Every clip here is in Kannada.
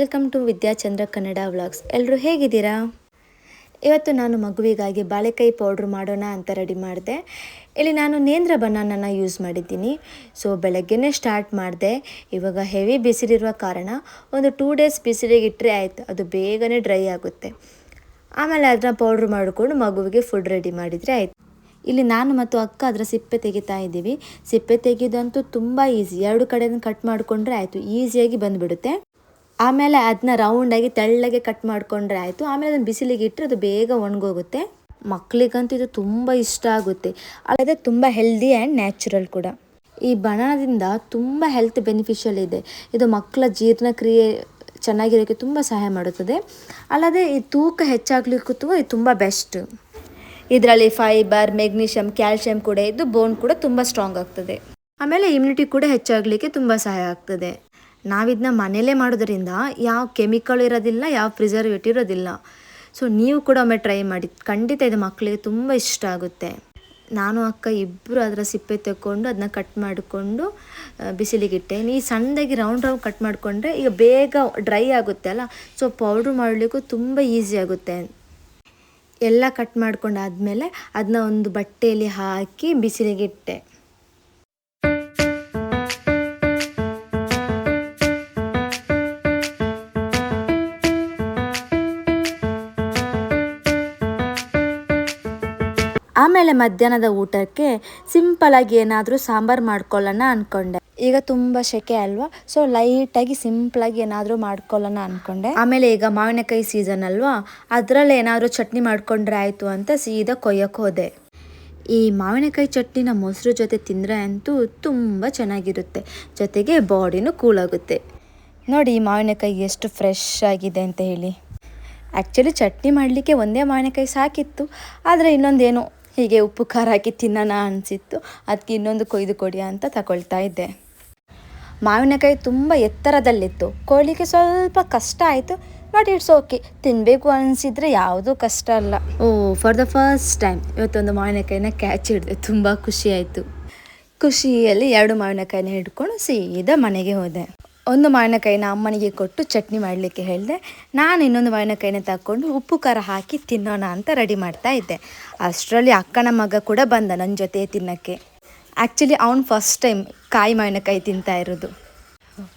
Welcome to Vidyachandra Kannada vlogs. ಎಲ್ಲರೂ ಹೇಗಿದ್ದೀರಾ? ಇವತ್ತು ನಾನು ಮಗುವಿಗಾಗಿ ಬಾಳೆಕಾಯಿ ಪೌಡ್ರ್ ಮಾಡೋಣ ಅಂತ ರೆಡಿ ಮಾಡಿದೆ. ಇಲ್ಲಿ ನಾನು ನೇಂದ್ರ ಬನಾನನ ಯೂಸ್ ಮಾಡಿದ್ದೀನಿ. ಸೊ ಬೆಳಗ್ಗೆನೇ ಸ್ಟಾರ್ಟ್ ಮಾಡಿದೆ. ಇವಾಗ ಹೆವಿ ಬಿಸಿಲಿರುವ ಕಾರಣ ಒಂದು 2 ಡೇಸ್ ಬಿಸಿಲಿಗೆ ಇಟ್ಟರೆ ಆಯಿತು, ಅದು ಬೇಗನೆ ಡ್ರೈ ಆಗುತ್ತೆ. ಆಮೇಲೆ ಅದನ್ನ ಪೌಡ್ರ್ ಮಾಡಿಕೊಂಡು ಮಗುವಿಗೆ ಫುಡ್ ರೆಡಿ ಮಾಡಿದರೆ ಆಯಿತು. ಇಲ್ಲಿ ನಾನು ಮತ್ತು ಅಕ್ಕ ಅದರ ಸಿಪ್ಪೆ ತೆಗಿತಾ ಇದ್ದೀವಿ. ಸಿಪ್ಪೆ ತೆಗೆಯೋದಂತೂ ತುಂಬ ಈಸಿ. 2 ಕಡೆಯಿಂದ ಕಟ್ ಮಾಡಿಕೊಂಡ್ರೆ ಆಯಿತು, ಈಸಿಯಾಗಿ ಬಂದುಬಿಡುತ್ತೆ. ಆಮೇಲೆ ಅದನ್ನ ರೌಂಡಾಗಿ ತೆಳ್ಳಗೆ ಕಟ್ ಮಾಡಿಕೊಂಡ್ರೆ ಆಯಿತು. ಆಮೇಲೆ ಅದನ್ನು ಬಿಸಿಲಿಗೆ ಇಟ್ಟರೆ ಅದು ಬೇಗ ಒಣಗೋಗುತ್ತೆ. ಮಕ್ಕಳಿಗಂತೂ ಇದು ತುಂಬ ಇಷ್ಟ ಆಗುತ್ತೆ. ಅಲ್ಲದೆ ತುಂಬ ಹೆಲ್ದಿ ಆ್ಯಂಡ್ ನ್ಯಾಚುರಲ್ ಕೂಡ. ಈ ಬನಾನದಿಂದ ತುಂಬ ಹೆಲ್ತ್ ಬೆನಿಫಿಷಿಯಲ್ ಇದೆ. ಇದು ಮಕ್ಕಳ ಜೀರ್ಣಕ್ರಿಯೆ ಚೆನ್ನಾಗಿರೋಕ್ಕೆ ತುಂಬ ಸಹಾಯ ಮಾಡುತ್ತದೆ. ಅಲ್ಲದೆ ಈ ತೂಕ ಹೆಚ್ಚಾಗಲಿಕ್ಕೂ ಇದು ತುಂಬ ಬೆಸ್ಟ್. ಇದರಲ್ಲಿ ಫೈಬರ್, ಮೆಗ್ನೀಷಿಯಮ್, ಕ್ಯಾಲ್ಶಿಯಂ ಕೂಡ ಇದ್ದು ಬೋನ್ ಕೂಡ ತುಂಬ ಸ್ಟ್ರಾಂಗ್ ಆಗ್ತದೆ. ಆಮೇಲೆ ಇಮ್ಯುನಿಟಿ ಕೂಡ ಹೆಚ್ಚಾಗಲಿಕ್ಕೆ ತುಂಬ ಸಹಾಯ ಆಗ್ತದೆ. ನಾವಿದನ್ನ ಮನೆಯಲ್ಲೇ ಮಾಡೋದ್ರಿಂದ ಯಾವ ಕೆಮಿಕಲ್ ಇರೋದಿಲ್ಲ, ಯಾವ ಪ್ರಿಸರ್ವೇಟಿವ್ ಇರೋದಿಲ್ಲ. ಸೊ ನೀವು ಕೂಡ ಒಮ್ಮೆ ಟ್ರೈ ಮಾಡಿ, ಖಂಡಿತ ಇದು ಮಕ್ಕಳಿಗೆ ತುಂಬ ಇಷ್ಟ ಆಗುತ್ತೆ. ನಾನು ಅಕ್ಕ ಇಬ್ಬರು ಅದರ ಸಿಪ್ಪೆ ತಗೊಂಡು ಅದನ್ನ ಕಟ್ ಮಾಡಿಕೊಂಡು ಬಿಸಿಲಿಗಿಟ್ಟೆ. ಈ ಸಣ್ಣದಾಗಿ ರೌಂಡ್ ಕಟ್ ಮಾಡಿಕೊಂಡ್ರೆ ಈಗ ಬೇಗ ಡ್ರೈ ಆಗುತ್ತೆ ಅಲ್ಲ, ಸೊ ಪೌಡ್ರ್ ಮಾಡಲಿಕ್ಕೂ ತುಂಬ ಈಸಿ ಆಗುತ್ತೆ. ಎಲ್ಲ ಕಟ್ ಮಾಡ್ಕೊಂಡಾದಮೇಲೆ ಅದನ್ನ ಒಂದು ಬಟ್ಟೆಯಲ್ಲಿ ಹಾಕಿ ಬಿಸಿಲಿಗಿಟ್ಟೆ. ಆಮೇಲೆ ಮಧ್ಯಾಹ್ನದ ಊಟಕ್ಕೆ ಸಿಂಪಲಾಗಿ ಏನಾದರೂ ಸಾಂಬಾರು ಮಾಡ್ಕೊಳ್ಳೋಣ ಅಂದ್ಕೊಂಡೆ. ಈಗ ತುಂಬ ಸೆಕೆ ಅಲ್ವಾ, ಸೊ ಲೈಟಾಗಿ ಸಿಂಪಲಾಗಿ ಏನಾದರೂ ಮಾಡ್ಕೊಳ್ಳೋಣ ಅಂದ್ಕೊಂಡೆ. ಆಮೇಲೆ ಈಗ ಮಾವಿನಕಾಯಿ ಸೀಸನ್ ಅಲ್ವಾ, ಅದರಲ್ಲಿ ಏನಾದರೂ ಚಟ್ನಿ ಮಾಡ್ಕೊಂಡ್ರೆ ಆಯಿತು ಅಂತ ಸೀದಾ ಕೊಯ್ಯಕ್ಕೆ ಹೋದೆ. ಈ ಮಾವಿನಕಾಯಿ ಚಟ್ನಿನ ಮೊಸರು ಜೊತೆ ತಿಂದರೆ ಅಂತೂ ತುಂಬ ಚೆನ್ನಾಗಿರುತ್ತೆ. ಜೊತೆಗೆ ಬಾಡಿನೂ ಕೂಲ್ ಆಗುತ್ತೆ. ನೋಡಿ ಈ ಮಾವಿನಕಾಯಿ ಎಷ್ಟು ಫ್ರೆಶ್ ಆಗಿದೆ ಅಂತ ಹೇಳಿ. ಆ್ಯಕ್ಚುಲಿ ಚಟ್ನಿ ಮಾಡಲಿಕ್ಕೆ ಒಂದೇ ಮಾವಿನಕಾಯಿ ಸಾಕಿತ್ತು, ಆದರೆ ಇನ್ನೊಂದೇನು ಹೀಗೆ ಉಪ್ಪು ಖಾರ ಹಾಕಿ ತಿನ್ನೋಣ ಅನಿಸಿತ್ತು. ಅದಕ್ಕೆ ಇನ್ನೊಂದು ಕೊಯ್ದು ಕೊಡಿ ಅಂತ ತಗೊಳ್ತಾ ಇದ್ದೆ. ಮಾವಿನಕಾಯಿ ತುಂಬ ಎತ್ತರದಲ್ಲಿತ್ತು, ಕೊಯ್ಲಿಕ್ಕೆ ಸ್ವಲ್ಪ ಕಷ್ಟ ಆಯಿತು. ಬಟ್ ಇಟ್ಸ್ ಓಕೆ, ತಿನ್ನಬೇಕು ಅನಿಸಿದರೆ ಯಾವುದೂ ಕಷ್ಟ ಅಲ್ಲ. ಫಾರ್ ದ ಫಸ್ಟ್ ಟೈಮ್ ಇವತ್ತೊಂದು ಮಾವಿನಕಾಯಿನ ಕ್ಯಾಚ್ ಹಿಡಿದೆ. ತುಂಬ ಖುಷಿ ಆಯಿತು. ಖುಷಿಯಲ್ಲಿ 2 ಮಾವಿನಕಾಯಿನ ಹಿಡ್ಕೊಂಡು ಸೀದಾ ಮನೆಗೆ ಹೋದೆ. ಒಂದು ಮಾವಿನಕಾಯಿನ ಅಮ್ಮನಿಗೆ ಕೊಟ್ಟು ಚಟ್ನಿ ಮಾಡಲಿಕ್ಕೆ ಹೇಳಿದೆ. ನಾನು ಇನ್ನೊಂದು ಮಾವಿನಕಾಯಿನ ತಗೊಂಡು ಉಪ್ಪು ಖಾರ ಹಾಕಿ ತಿನ್ನೋಣ ಅಂತ ರೆಡಿ ಮಾಡ್ತಾ ಇದ್ದೆ. ಅಷ್ಟರಲ್ಲಿ ಅಕ್ಕನ ಮಗ ಕೂಡ ಬಂದ ನನ್ನ ಜೊತೆ ತಿನ್ನೋಕ್ಕೆ. ಆ್ಯಕ್ಚುಲಿ ಅವನು ಫಸ್ಟ್ ಟೈಮ್ ಕಾಯಿ ಮಾವಿನಕಾಯಿ ತಿಂತಾ ಇರೋದು.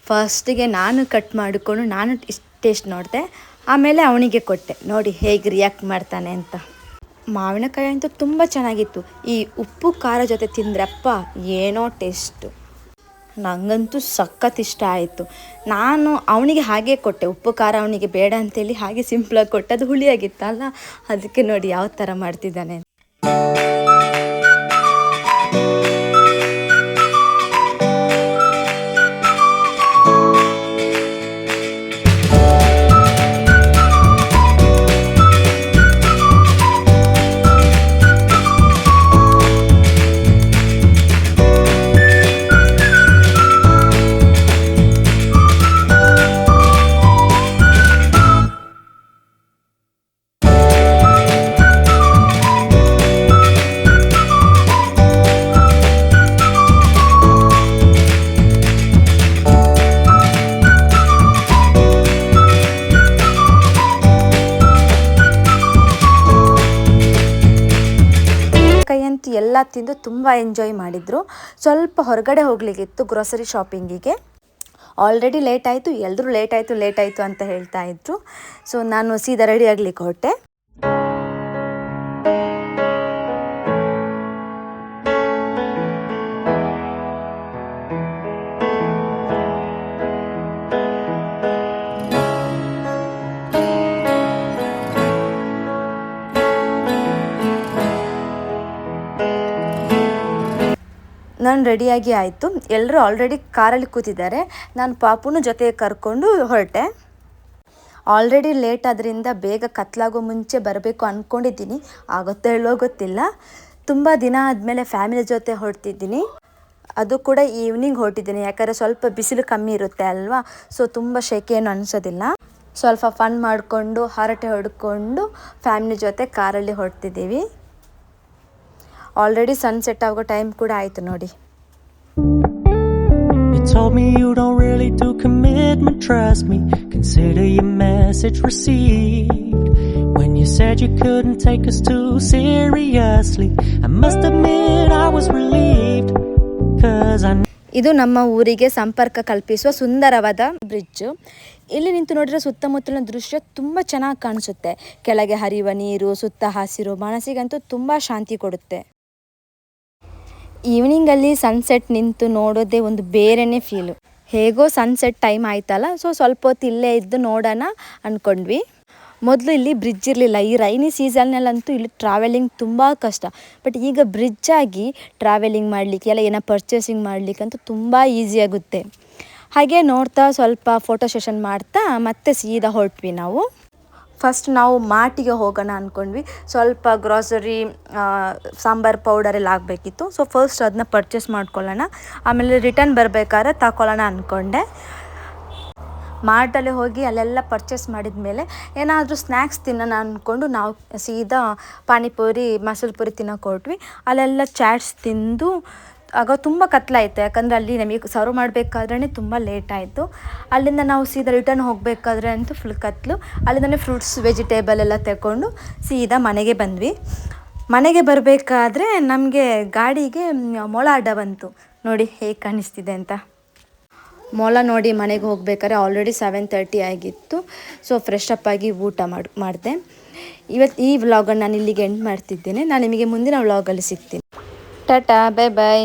ಫಸ್ಟಿಗೆ ನಾನು ಕಟ್ ಮಾಡಿಕೊಂಡು ನಾನು ಟೇಸ್ಟ್ ನೋಡಿದೆ, ಆಮೇಲೆ ಅವನಿಗೆ ಕೊಟ್ಟೆ. ನೋಡಿ ಹೇಗೆ ರಿಯಾಕ್ಟ್ ಮಾಡ್ತಾನೆ ಅಂತ. ಮಾವಿನಕಾಯಿ ಅಂತೂ ತುಂಬ ಚೆನ್ನಾಗಿತ್ತು. ಈ ಉಪ್ಪು ಖಾರ ಜೊತೆ ತಿಂದ್ರಪ್ಪ ಏನೋ ಟೇಸ್ಟು. ನನಗಂತೂ ಸಖತ್ ಇಷ್ಟ ಆಯಿತು. ನಾನು ಅವನಿಗೆ ಹಾಗೆ ಕೊಟ್ಟೆ, ಉಪ್ಪು ಖಾರ ಅವನಿಗೆ ಬೇಡ ಅಂತೇಳಿ ಹಾಗೆ ಸಿಂಪ್ಲಾಗಿ ಕೊಟ್ಟೆ. ಅದು ಹುಳಿಯಾಗಿತ್ತಲ್ಲ, ಅದಕ್ಕೆ ನೋಡಿ ಯಾವ ಥರ ಮಾಡ್ತಿದ್ದಾನೆ. ಎಲ್ಲ ತಿಂದು ತುಂಬ ಎಂಜಾಯ್ ಮಾಡಿದರು. ಸ್ವಲ್ಪ ಹೊರಗಡೆ ಹೋಗಲಿಕ್ಕಿತ್ತು ಗ್ರೋಸರಿ ಶಾಪಿಂಗಿಗೆ. ಆಲ್ರೆಡಿ ಲೇಟ್ ಆಯಿತು, ಎಲ್ಲರೂ ಲೇಟ್ ಆಯಿತು ಅಂತ ಹೇಳ್ತಾ ಇದ್ರು. ಸೊ ನಾನು ಸೀದಾ ರೆಡಿ ಆಗಲಿಕ್ಕೆ ಹೊರಟೆ. ನಾನು ರೆಡಿಯಾಗಿ ಆಯಿತು. ಎಲ್ಲರೂ ಆಲ್ರೆಡಿ ಕಾರಲ್ಲಿ ಕೂತಿದ್ದಾರೆ. ನಾನು ಪಾಪುನು ಜೊತೆ ಕರ್ಕೊಂಡು ಹೊರಟೆ. ಆಲ್ರೆಡಿ ಲೇಟ್ ಆದ್ದರಿಂದ ಬೇಗ ಕತ್ಲಾಗೋ ಮುಂಚೆ ಬರಬೇಕು ಅಂದ್ಕೊಂಡಿದ್ದೀನಿ. ಆಗುತ್ತೋ ಹೇಳೋ ಗೊತ್ತಿಲ್ಲ. ತುಂಬ ದಿನ ಆದಮೇಲೆ ಫ್ಯಾಮಿಲಿ ಜೊತೆ ಹೊರಟಿದ್ದೀನಿ. ಅದು ಕೂಡ ಈವ್ನಿಂಗ್ ಹೊರಟಿದ್ದೀನಿ, ಯಾಕಂದರೆ ಸ್ವಲ್ಪ ಬಿಸಿಲು ಕಮ್ಮಿ ಇರುತ್ತೆ ಅಲ್ವಾ. ಸೊ ತುಂಬ ಸೆಕೆ ಏನು ಅನಿಸೋದಿಲ್ಲ. ಸ್ವಲ್ಪ ಫನ್ ಮಾಡಿಕೊಂಡು ಹರಟೆ ಹೊಡ್ಕೊಂಡು ಫ್ಯಾಮಿಲಿ ಜೊತೆ ಕಾರಲ್ಲಿ ಹೊರಡ್ತಿದ್ದೀವಿ. ಆಲ್ರೆಡಿ ಸನ್ಸೆಟ್ ಆಗೋ ಟೈಮ್ ಕೂಡ ಆಯಿತು ನೋಡಿ. It's told me you don't really do commitment, trust me. Consider your message received. When you said you couldn't take us too seriously, I must admit I was relieved. Cause I ಇದು ನಮ್ಮ ಊರಿಗೆ ಸಂಪರ್ಕ ಕಲ್ಪಿಸುವ ಸುಂದರವಾದ ಬ್ರಿಡ್ಜ್. ಇಲ್ಲಿ ನಿಂತು ನೋಡಿದ್ರೆ ಸುತ್ತಮುತ್ತಲಿನ ದೃಶ್ಯ ತುಂಬ ಚೆನ್ನಾಗಿ ಕಾಣಿಸುತ್ತೆ. ಕೆಳಗೆ ಹರಿಯುವ ನೀರು, ಸುತ್ತ ಹಸಿರು, ಮನಸ್ಸಿಗಂತೂ ತುಂಬ ಶಾಂತಿ ಕೊಡುತ್ತೆ. ಈವ್ನಿಂಗಲ್ಲಿ ಸನ್ಸೆಟ್ ನಿಂತು ನೋಡೋದೇ ಒಂದು ಬೇರೆಯೇ ಫೀಲು. ಹೇಗೋ ಸನ್ಸೆಟ್ ಟೈಮ್ ಆಯ್ತಲ್ಲ, ಸೊ ಸ್ವಲ್ಪ ಹೊತ್ತು ಇಲ್ಲೇ ಇದ್ದು ನೋಡೋಣ ಅಂದ್ಕೊಂಡ್ವಿ. ಮೊದಲು ಇಲ್ಲಿ ಬ್ರಿಡ್ಜ್ ಇರಲಿಲ್ಲ. ಈ ರೈನಿ ಸೀಸನ್ನಲ್ಲಂತೂ ಇಲ್ಲಿ ಟ್ರಾವೆಲಿಂಗ್ ತುಂಬ ಕಷ್ಟ. ಬಟ್ ಈಗ ಬ್ರಿಡ್ಜ್ ಆಗಿ ಟ್ರಾವೆಲಿಂಗ್ ಮಾಡಲಿಕ್ಕೆ ಎಲ್ಲ ಏನೋ ಪರ್ಚೇಸಿಂಗ್ ಮಾಡಲಿಕ್ಕಂತೂ ತುಂಬ ಈಸಿ ಆಗುತ್ತೆ. ಹಾಗೆ ನೋಡ್ತಾ ಸ್ವಲ್ಪ ಫೋಟೋ ಸೆಷನ್ ಮಾಡ್ತಾ ಮತ್ತೆ ಸೀದಾ ಹೊರಟ್ವಿ ನಾವು. ಫಸ್ಟ್ ನಾವು ಮಾರ್ಟಿಗೆ ಹೋಗೋಣ ಅಂದ್ಕೊಂಡ್ವಿ. ಸ್ವಲ್ಪ ಗ್ರಾಸರಿ, ಸಾಂಬಾರು ಪೌಡರ್ ಎಲ್ಲ ಆಗಬೇಕಿತ್ತು. ಸೊ ಫಸ್ಟ್ ಅದನ್ನ ಪರ್ಚೇಸ್ ಮಾಡ್ಕೊಳ್ಳೋಣ, ಆಮೇಲೆ ರಿಟರ್ನ್ ಬರಬೇಕಾದ್ರೆ ತಗೊಳ್ಳೋಣ ಅಂದ್ಕೊಂಡೆ. ಮಾರ್ಟಲ್ಲಿ ಹೋಗಿ ಅಲ್ಲೆಲ್ಲ ಪರ್ಚೇಸ್ ಮಾಡಿದ ಮೇಲೆ ಏನಾದರೂ ಸ್ನ್ಯಾಕ್ಸ್ ತಿನ್ನೋಣ ಅಂದ್ಕೊಂಡು ನಾವು ಸೀದಾ ಪಾನಿಪುರಿ, ಮಸಾಲೆ ಪುರಿ ತಿನ್ನೋಕೆ ಹೊರಟ್ವಿ. ಅಲ್ಲೆಲ್ಲ ಚಾಟ್ಸ್ ತಿಂದು ಆಗ ತುಂಬ ಕತ್ಲಾಯಿತು. ಯಾಕಂದರೆ ಅಲ್ಲಿ ನಮಗೆ ಸರ್ವ್ ಮಾಡಬೇಕಾದ್ರೇ ತುಂಬ ಲೇಟ್ ಆಯಿತು. ಅಲ್ಲಿಂದ ನಾವು ಸೀದಾ ರಿಟರ್ನ್ ಹೋಗಬೇಕಾದ್ರೆ ಅಂತೂ ಫುಲ್ ಕತ್ಲು. ಅಲ್ಲಿಂದನೇ ಫ್ರೂಟ್ಸ್, ವೆಜಿಟೇಬಲ್ ಎಲ್ಲ ತಗೊಂಡು ಸೀದಾ ಮನೆಗೆ ಬಂದ್ವಿ. ಮನೆಗೆ ಬರಬೇಕಾದ್ರೆ ನಮಗೆ ಗಾಡಿಗೆ ಮೊಲ ಅಡ್ಡ ಬಂತು. ನೋಡಿ ಹೇಗೆ ಕಾಣಿಸ್ತಿದೆ ಅಂತ. ಮೊಲ ನೋಡಿ ಮನೆಗೆ ಹೋಗ್ಬೇಕಾದ್ರೆ ಆಲ್ರೆಡಿ 7:30 ಆಗಿತ್ತು. ಸೊ ಫ್ರೆಶ್ ಅಪ್ ಆಗಿ ಊಟ ಮಾಡಿದೆ. ಇವತ್ತು ಈ ವ್ಲಾಗನ್ನು ನಾನು ಇಲ್ಲಿಗೆ ಎಂಡ್ ಮಾಡ್ತಿದ್ದೇನೆ. ನಾನು ನಿಮಗೆ ಮುಂದಿನ ವ್ಲಾಗಲ್ಲಿ ಸಿಗ್ತೀನಿ. ಟಾಟಾ, ಬೈ ಬಾಯ್.